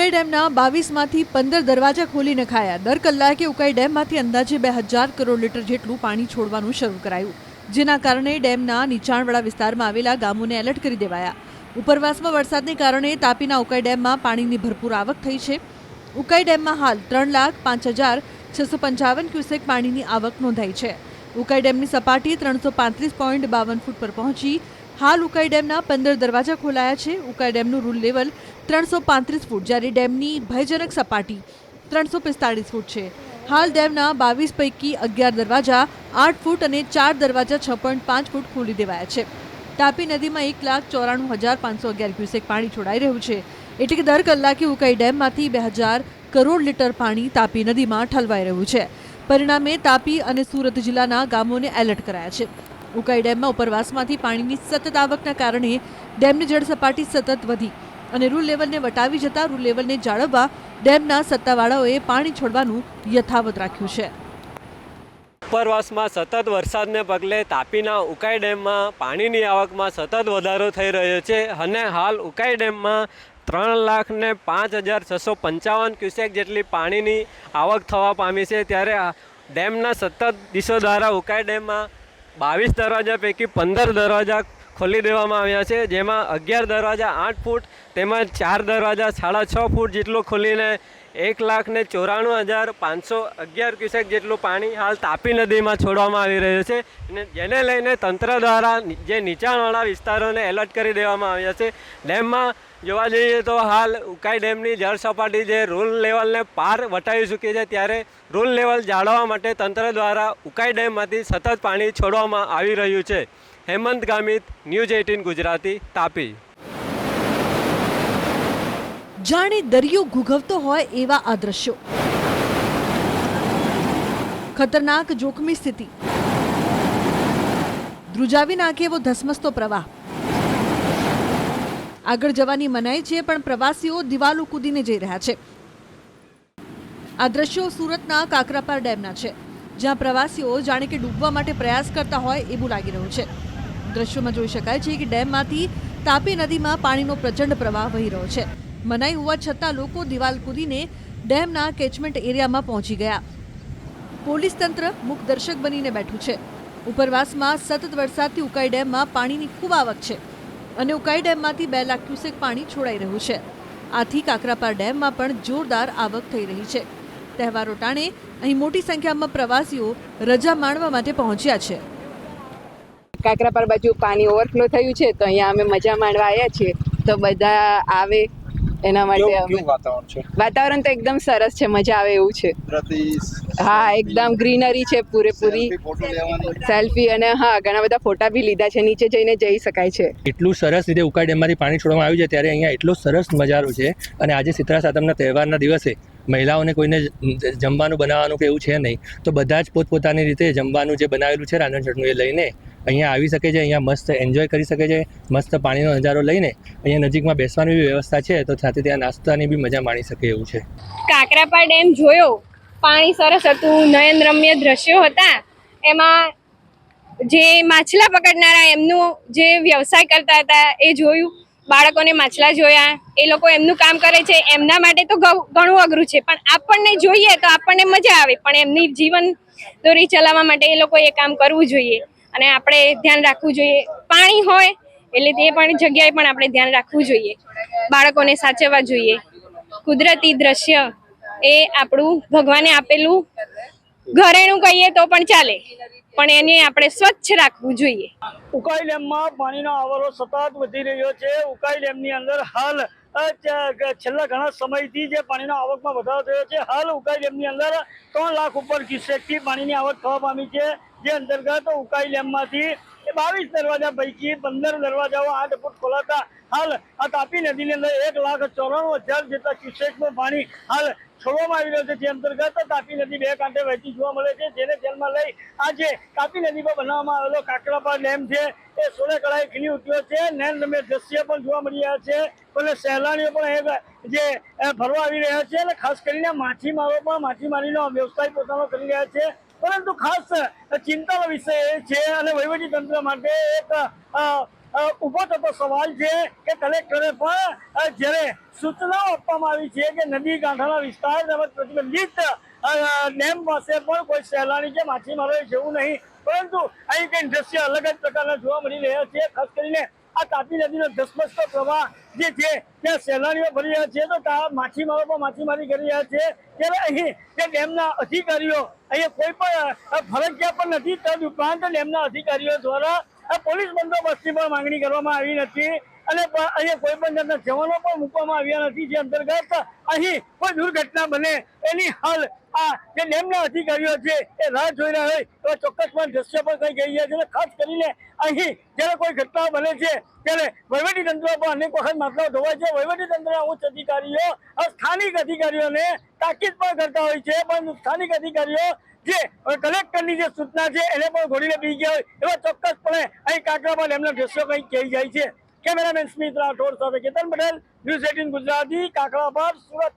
ઉકાઈ ડેમના 22માંથી 15 દરવાજા ખોલી નખાયા। દર કલાકે ઉકાઈ ડેમમાંથી અંદાજે 2000 કરોડ લીટર જેટલું પાણી છોડવાનું શરૂ કરાયું, જેના કારણે ડેમના નીચાણવાળા વિસ્તારમાં આવેલા ગામોને એલર્ટ કરી દેવાયા। ઉપરવાસમાં વરસાદને કારણે તાપીના ઉકાઈ ડેમમાં પાણીની ભરપૂર આવક થઈ છે। ઉકાઈ ડેમમાં હાલ 3,05,655 ક્યુસેક પાણીની આવક નોંધાઈ છે। ઉકાઈ ડેમની સપાટી 335.52 ફૂટ પર પહોંચી। હાલ ઉકાઈ ડેમના 15 દરવાજા ખોલાયા છે। ઉકાઈ ડેમનું રૂલ લેવલ 335 ફૂટ, જ્યારે ડેમની ભયજનક સપાટી 345 ફૂટ છે। હાલ ડેમના 22 પૈકી 11 દરવાજા 8 ફૂટ અને 4 દરવાજા 6.5 ફૂટ ખોલી દેવાયા છે। તાપી નદીમાં 1,94,511 ક્યુસેક પાણી છોડાઈ રહ્યું છે, એટલે કે દર કલાકે ઉકાઈ ડેમમાંથી 2000 કરોડ લીટર પાણી તાપી નદીમાં ઠલવાઈ રહ્યું છે। પરિણામે તાપી અને સુરત જિલ્લાના ગામોને એલર્ટ કરાયા છે। ઉકાઈ ડેમમાં ઉપરવાસમાંથી પાણીની સતત આવકના કારણે ડેમની જળ સપાટી સતત વધી અને રૂલ લેવલને વટાવી જતા રૂલ લેવલને જાળવવા ડેમના સત્તાવાળાઓએ પાણી છોડવાનું યથાવત રાખ્યું છે। ઉપરવાસમાં સતત વરસાદને પગલે તાપીના ઉકાઈ ડેમમાં પાણીની આવકમાં સતત વધારો થઈ રહ્યો છે અને હાલ ઉકાઈ ડેમમાં 3,05,655 ક્યુસેક જેટલી પાણીની આવક થવા પામી છે। ત્યારે ડેમના સત્તાધીશો દ્વારા ઉકાઈ ડેમમાં 22 દરવાજા પૈકી 15 દરવાજા ખોલી દેવામાં આવ્યા છે, જેમાં 11 દરવાજા 8 ફૂટ તેમજ 4 દરવાજા 6.5 ફૂટ જેટલું ખોલીને 1,94,511 ક્યુસેક જેટલું પાણી હાલ તાપી નદીમાં છોડવામાં આવી રહ્યું છે, અને જેને લઈને તંત્ર દ્વારા જે નીચાણવાળા વિસ્તારોને એલર્ટ કરી દેવામાં આવ્યા છે। ડેમમાં જોવા જઈએ તો હાલ ઉકાઈ ડેમની જળ સપાટી જે રૂલ લેવલને પાર વટાવી ચૂકી છે, ત્યારે રૂલ લેવલ જાળવવા માટે તંત્ર દ્વારા ઉકાઈ ડેમમાંથી સતત પાણી છોડવામાં આવી રહ્યું છે। હેમંત ગામિત, ન્યૂઝ 18 ગુજરાતી, તાપી। જાણે દરિયો ઘૂઘવતો હોય એવા આ દ્રશ્યો, ખતરનાક જોખમી સ્થિતિ, ધ્રુજાવી નાખે એવો ધસમસતો પ્રવાહ। આગળ જવાની મનાઈ છે, પણ પ્રવાસીઓ દિવાલો કૂદીને જઈ રહ્યા છે। આ દ્રશ્યો સુરતના કાકરાપાર ડેમના છે, જ્યાં પ્રવાસીઓ જાણે કે ડૂબવા માટે પ્રયાસ કરતા હોય એવું લાગી રહ્યું છે। દ્રશ્યોમાં જોઈ શકાય છે કે ડેમમાંથી તાપી નદીમાં પાણીનો પ્રચંડ પ્રવાહ વહી રહ્યો છે। મનાઈ હોવા છતાં લોકો દિવાલ કૂદીને ડેમના કેચમેન્ટ એરિયામાં પહોંચી ગયા। પોલીસ તંત્ર મૂકદર્શક બનીને બેઠું છે। ઉપરવાસમાં સતત વરસાદથી ઉકાઈ ડેમમાં પાણીની ખૂબ આવક છે અને ઉકાઈ ડેમમાંથી 2 લાખ ક્યુસેક પાણી છોડાઈ રહ્યું છે। આથી કાકરાપાર ડેમમાં પણ જોરદાર આવક થઈ રહી છે। તહેવારો ટાણે અહીં મોટી સંખ્યામાં પ્રવાસીઓ રજા માણવા માટે પહોંચ્યા છે। કાકરાપાર બાજુ પાણી ઓવરફ્લો થયું છે, તો અહીંયા અમે મજા માણવા આવ્યા છીએ, તો બધા આવે એના માટે વાતાવરણ તો એકદમ સરસ છે, મજા આવે એવું છે। હા, એકદમ ગ્રીનરી છે પૂરેપૂરી, સેલ્ફી અને હા ઘણા બધા ફોટા બી લીધા છે, નીચે જઈને જઈ શકાય છે। એટલું સરસ રીતે ઉકાઈ ડેમમાંથી પાણી છોડવામાં આવ્યું છે, ત્યારે અહીંયા એટલો સરસ નજારો છે। અને આજે શીતળા સાતમના તહેવારના દિવસે મહિલાઓને કોઈને જમવાનું બનાવવાનું કે એવું છે નહીં, તો બધા જ પોતપોતાની રીતે જમવાનું જે બનાવેલું છે રાંધણ છઠનું એ લઈને અહીંયા આવી શકે છે। અહીંયા મસ્ત એન્જોય કરી શકે છે, મસ્ત પાણીનો નજારો લઈને અહીંયા નજીકમાં બેસવાની બી વ્યવસ્થા છે, તો સાથે ત્યાં નાસ્તાની બી મજા માણી શકે એવું છે। કાકરાપાર ડેમ જોયો, પાણી સરસ હતું, નયનરમ્ય દ્રશ્યો હતા। એમાં જે માછલા પકડનારા એમનું જે વ્યવસાય કરતા હતા એ જોયું, બાળકોને માછલા જોયા, એ લોકો એમનું કામ કરે છે, એમના માટે તો ઘણું અઘરું છે, પણ આપણને જોઈએ તો આપણને મજા આવે, પણ એમની જીવન દોરી ચલાવવા માટે એ લોકો એ કામ કરવું જોઈએ અને આપણે ધ્યાન રાખવું જોઈએ। પાણી હોય એટલે તે પણ જગ્યાએ પણ આપણે ધ્યાન રાખવું જોઈએ, બાળકોને સાચવવા જોઈએ। કુદરતી દ્રશ્ય એ આપણું ભગવાને આપેલું ઘરેણું કહીએ તો પણ ચાલે, પણ એને આપણે સ્વચ્છ રાખવું જોઈએ। ઉકાઈ ડેમમાં પાણીનો આવરો સતત વધી રહ્યો છે। ઉકાઈ ડેમની અંદર હાલ છેલ્લા ઘણા સમયથી જે પાણીના આવકમાં વધારો થયો છે। હાલ ઉકાઈ ડેમની અંદર 3 લાખ ઉપર ક્યુસેકથી પાણીની આવક થવા પામી છે, જે અંતર્ગત ઉકાઈ ડેમમાંથી 22 દરવાજા પૈકી 15 દરવાજાઓ 8 ફૂટ ખોલાતા હાલ આ તાપી નદીની અંદર 1,94,000 જેટલા ક્યુસેકનું પાણી હાલ છોડવામાં આવી રહ્યો છે, જે અંતર્ગત તાપી નદી 2 કાંઠે વહેતી જોવા મળે છે, જેને ધ્યાનમાં લઈ આજે તાપી નદી પર બનાવવામાં આવેલો કાકરાપાર ડેમ છે એ સોળે કળાએ ખીલી ઉઠ્યો છે। નયનરમ્ય દ્રશ્ય પણ જોવા મળી રહ્યા છે, અને સહેલાણીઓ પણ જે ફરવા આવી રહ્યા છે, અને ખાસ કરીને માછીમારો પણ માછીમારીનો વ્યવસાય પોતાનો કરી રહ્યા છે। પરંતુ ખાસ ચિંતાનો વિષય એ છે અને વહીવટી તંત્ર માટે એક ઊભો થતો સવાલ છે કે કલેક્ટરે પણ જ્યારે સૂચનાઓ આપવામાં આવી છે કે નદી કાંઠાના વિસ્તાર તેમજ પ્રતિબંધિત ડેમ પાસે પણ કોઈ સહેલાણી કે માછીમારોએ જવું નહીં, પરંતુ અહીં કંઈ દ્રશ્ય અલગ જ પ્રકારના જોવા મળી રહ્યા છે. ખાસ કરીને આ તાપી નદીનો ધસમસતો પ્રવાહ જે છે ત્યાં સહેલાણીઓ ભરી રહ્યા છે, તો માછીમારો પણ માછીમારી કરી રહ્યા છે. ત્યારે અહીં જે ડેમના અધિકારીઓ અહીંયા કોઈ પણ ફરજિયાત પણ નથી. તદ ઉપરાંત ડેમના અધિકારીઓ દ્વારા પોલીસ બંદોબસ્તની પણ માંગણી કરવામાં આવી નથી અને અહીંયા કોઈ પણ જાતના જવાનો પણ મૂકવામાં આવ્યા નથી, જે અંતર્ગત અહીં કોઈ દુર્ઘટના બને એની હાલ આ જે ડેમના અધિકારીઓ છે એ રાહ જોઈ રહ્યા હોય એવા ચોક્કસમાં દ્રશ્ય પણ થઈ ગયા છે. ખાસ કરીને અહીં જ્યારે કોઈ ઘટના બને છે ત્યારે વહીવટીતંત્ર પણ અનેક વખત મામલાઓ ધોવાય છે. વહીવટીતંત્રના ઉચ્ચ અધિકારીઓ સ્થાનિક અધિકારીઓને તાકીદ પણ કરતા હોય છે, પણ સ્થાનિક અધિકારીઓ જે કલેક્ટરની જે સૂચના છે એને પણ ઘોડીને પી ગયા હોય એવા ચોક્કસપણે અહીં કાકરાપા ડેમના દ્રશ્યો કંઈક કહી જાય છે. કેમેરામેન સ્મિત રાઠોડ સાથે કેતન પટેલ, ન્યૂઝ 18 ગુજરાતી, કાકરાપા, સુરત.